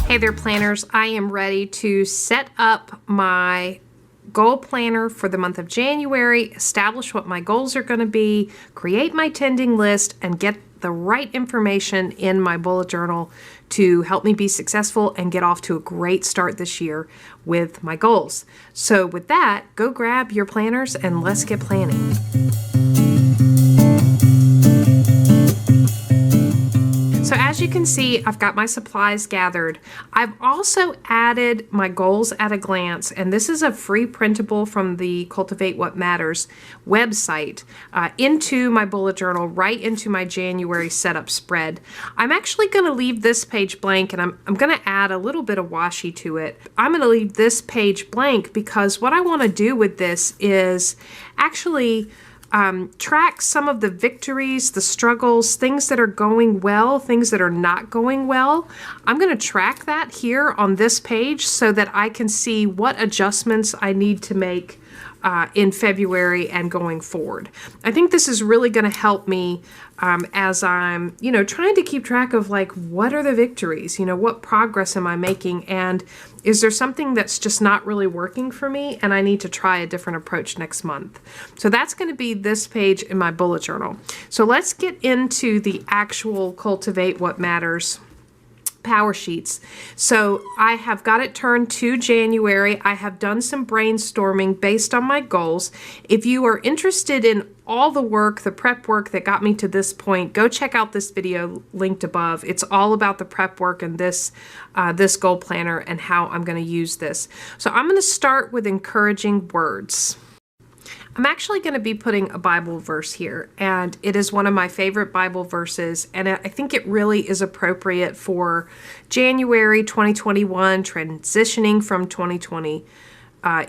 Hey there, planners. I am ready to set up my goal planner for the month of January, establish what my goals are going to be, create my tending list, and get the right information in my bullet journal to help me be successful and get off to a great start this year with my goals. So with that, go grab your planners and let's get planning. So as you can see, I've got my supplies gathered. I've also added my goals at a glance, and this is a free printable from the Cultivate What Matters website into my bullet journal, right into my January setup spread. I'm actually going to leave this page blank, and I'm going to add a little bit of washi to it. I'm going to leave this page blank because what I want to do with this is actually track some of the victories, the struggles, things that are going well, things that are not going well. I'm going to track that here on this page so that I can see what adjustments I need to make in February and going forward. I think this is really going to help me as I'm, trying to keep track of like, what are the victories? What progress am I making? And is there something that's just not really working for me and I need to try a different approach next month? So that's going to be this page in my bullet journal. So let's get into the actual Cultivate What Matters Powersheets. So I have got it turned to January. I have done some brainstorming based on my goals. If you are interested in all the work, the prep work that got me to this point, go check out this video linked above. It's all about the prep work and this goal planner and how I'm going to use this. So I'm going to start with encouraging words. I'm actually going to be putting a Bible verse here, and it is one of my favorite Bible verses, and I think it really is appropriate for January 2021, transitioning from 2020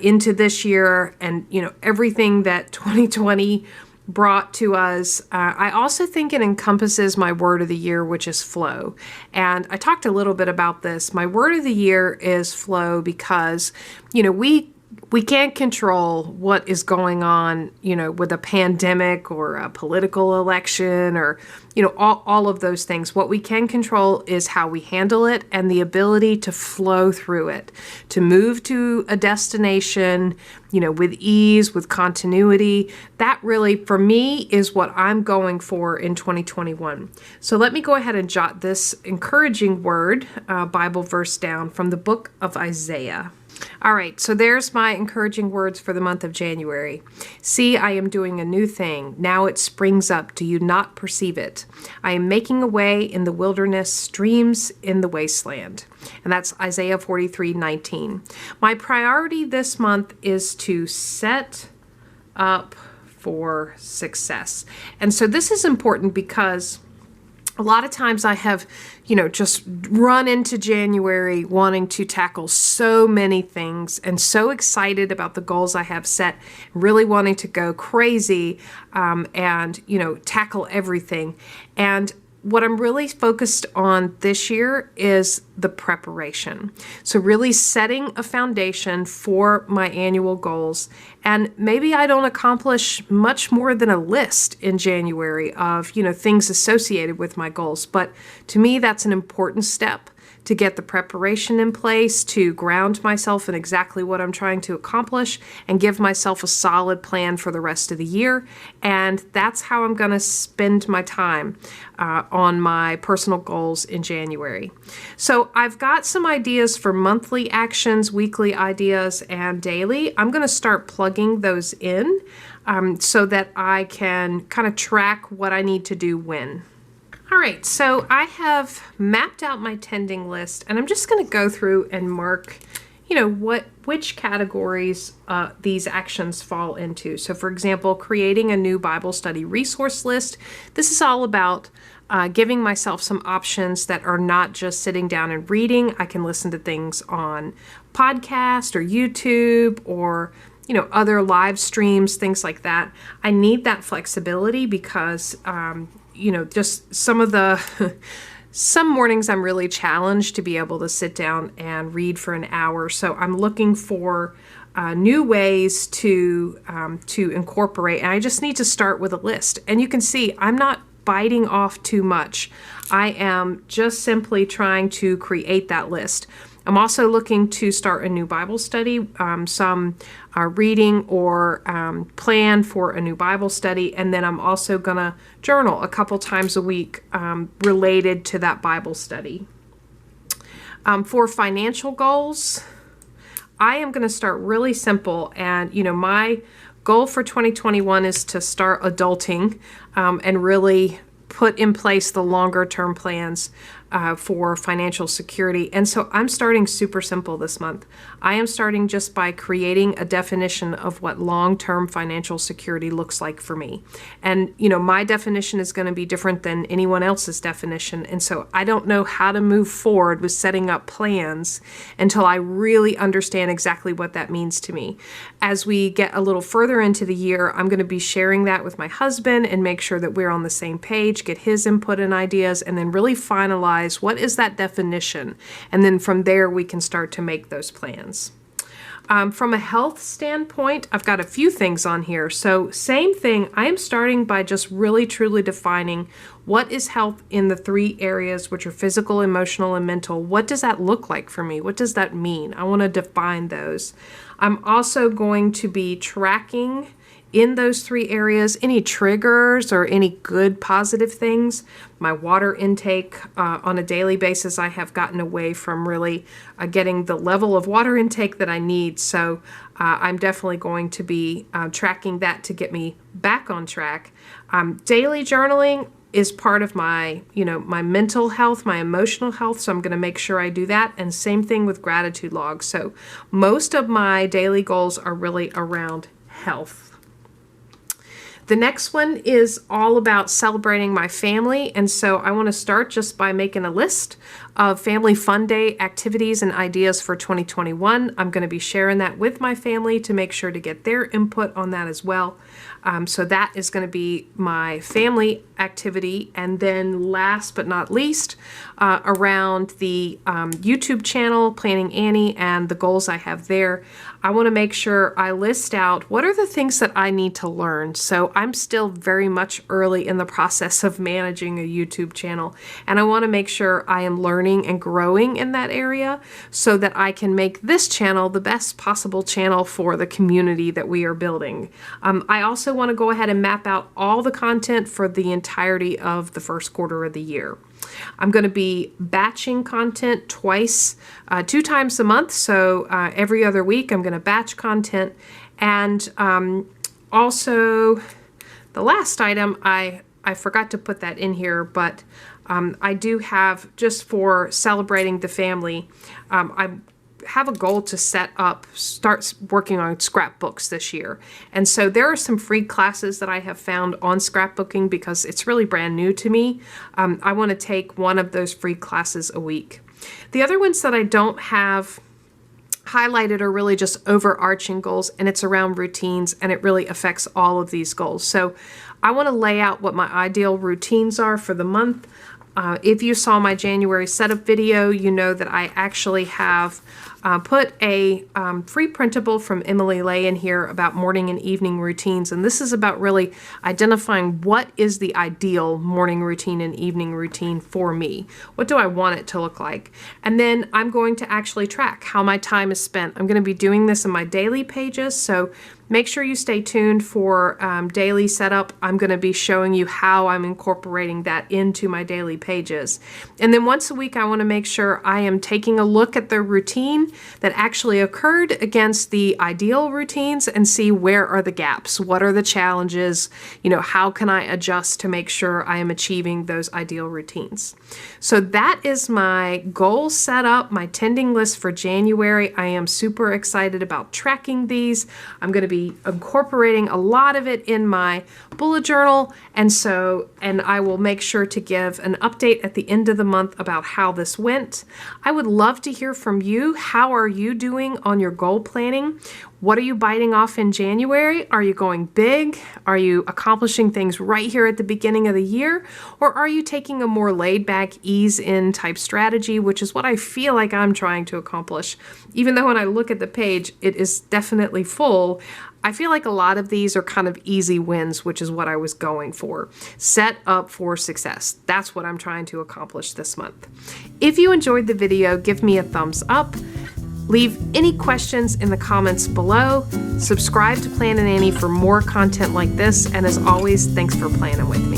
into this year, and everything that 2020 brought to us. I also think it encompasses my word of the year, which is flow. And I talked a little bit about this. My word of the year is flow because, we can't control what is going on, with a pandemic or a political election or, all of those things. What we can control is how we handle it and the ability to flow through it, to move to a destination, with ease, with continuity. That really, for me, is what I'm going for in 2021. So let me go ahead and jot this encouraging word, Bible verse down from the book of Isaiah. All right, so there's my encouraging words for the month of January. See, I am doing a new thing. Now it springs up. Do you not perceive it? I am making a way in the wilderness, streams in the wasteland. And that's Isaiah 43:19. My priority this month is to set up for success. And so this is important because a lot of times I have, just run into January wanting to tackle so many things and so excited about the goals I have set, really wanting to go crazy and, tackle everything. And what I'm really focused on this year is the preparation. So really setting a foundation for my annual goals. And maybe I don't accomplish much more than a list in January of, things associated with my goals. But to me, that's an important step to get the preparation in place, to ground myself in exactly what I'm trying to accomplish and give myself a solid plan for the rest of the year. And that's how I'm going to spend my time on my personal goals in January. So I've got some ideas for monthly actions, weekly ideas, and daily. I'm going to start plugging those in so that I can kind of track what I need to do when. All right, so I have mapped out my tending list, and I'm just going to go through and mark, which categories these actions fall into. So for example, creating a new Bible study resource list. This is all about giving myself some options that are not just sitting down and reading. I can listen to things on podcast or YouTube or other live streams, things like that. I need that flexibility because just some mornings I'm really challenged to be able to sit down and read for an hour. So I'm looking for new ways to incorporate, and I just need to start with a list. And you can see I'm not biting off too much. I am just simply trying to create that list. I'm also looking to start a new Bible study, some reading or plan for a new Bible study, and then I'm also going to journal a couple times a week related to that Bible study. For financial goals, I am going to start really simple, and my goal for 2021 is to start adulting and really put in place the longer term plans for financial security. And so I'm starting super simple this month. I am starting just by creating a definition of what long-term financial security looks like for me. And, my definition is going to be different than anyone else's definition. And so I don't know how to move forward with setting up plans until I really understand exactly what that means to me. As we get a little further into the year, I'm going to be sharing that with my husband and make sure that we're on the same page, get his input and ideas, and then really finalize what is that definition. And then from there, we can start to make those plans. From a health standpoint, I've got a few things on here. So same thing, I am starting by just really truly defining what is health in the 3 areas, which are physical, emotional, and mental. What does that look like for me? What does that mean? I want to define those. I'm also going to be tracking in those 3 areas any triggers or any good positive things. My water intake on a daily basis, I have gotten away from really getting the level of water intake that I need. So I'm definitely going to be tracking that to get me back on track. Daily journaling is part of my, my mental health, my emotional health. So I'm going to make sure I do that. And same thing with gratitude logs. So most of my daily goals are really around health. The next one is all about celebrating my family, and so I want to start just by making a list of family fun day activities and ideas for 2021. I'm going to be sharing that with my family to make sure to get their input on that as well. So that is going to be my family activity. And then last but not least, around the YouTube channel, Planning Annie, and the goals I have there, I want to make sure I list out what are the things that I need to learn. So I'm still very much early in the process of managing a YouTube channel, and I want to make sure I am learning and growing in that area so that I can make this channel the best possible channel for the community that we are building. I also want to go ahead and map out all the content for the entirety of the first quarter of the year. I'm going to be batching content twice, 2 times a month. So every other week, I'm going to batch content. And also, the last item, I forgot to put that in here, but I do have, just for celebrating the family, I have a goal to start working on scrapbooks this year. And so there are some free classes that I have found on scrapbooking because it's really brand new to me. I want to take one of those free classes a week. The other ones that I don't have highlighted are really just overarching goals, and it's around routines, and it really affects all of these goals. So I want to lay out what my ideal routines are for the month. If you saw my January setup video, you know that I actually have put a free printable from Emily Lay in here about morning and evening routines. And this is about really identifying what is the ideal morning routine and evening routine for me. What do I want it to look like? And then I'm going to actually track how my time is spent. I'm going to be doing this in my daily pages. So make sure you stay tuned for daily setup. I'm going to be showing you how I'm incorporating that into my daily pages. And then once a week, I want to make sure I am taking a look at the routine that actually occurred against the ideal routines and see where are the gaps, what are the challenges, how can I adjust to make sure I am achieving those ideal routines. So that is my goal set up, my tending list for January. I am super excited about tracking these. I'm going to be incorporating a lot of it in my bullet journal, and I will make sure to give an update at the end of the month about how this went. I would love to hear from you. How How are you doing on your goal planning? What are you biting off in January? Are you going big? Are you accomplishing things right here at the beginning of the year? Or are you taking a more laid back, ease in type strategy, which is what I feel like I'm trying to accomplish? Even though when I look at the page, it is definitely full, I feel like a lot of these are kind of easy wins, which is what I was going for. Set up for success. That's what I'm trying to accomplish this month. If you enjoyed the video, give me a thumbs up. Leave any questions in the comments below. Subscribe to Plan and Annie for more content like this. And as always, thanks for planning with me.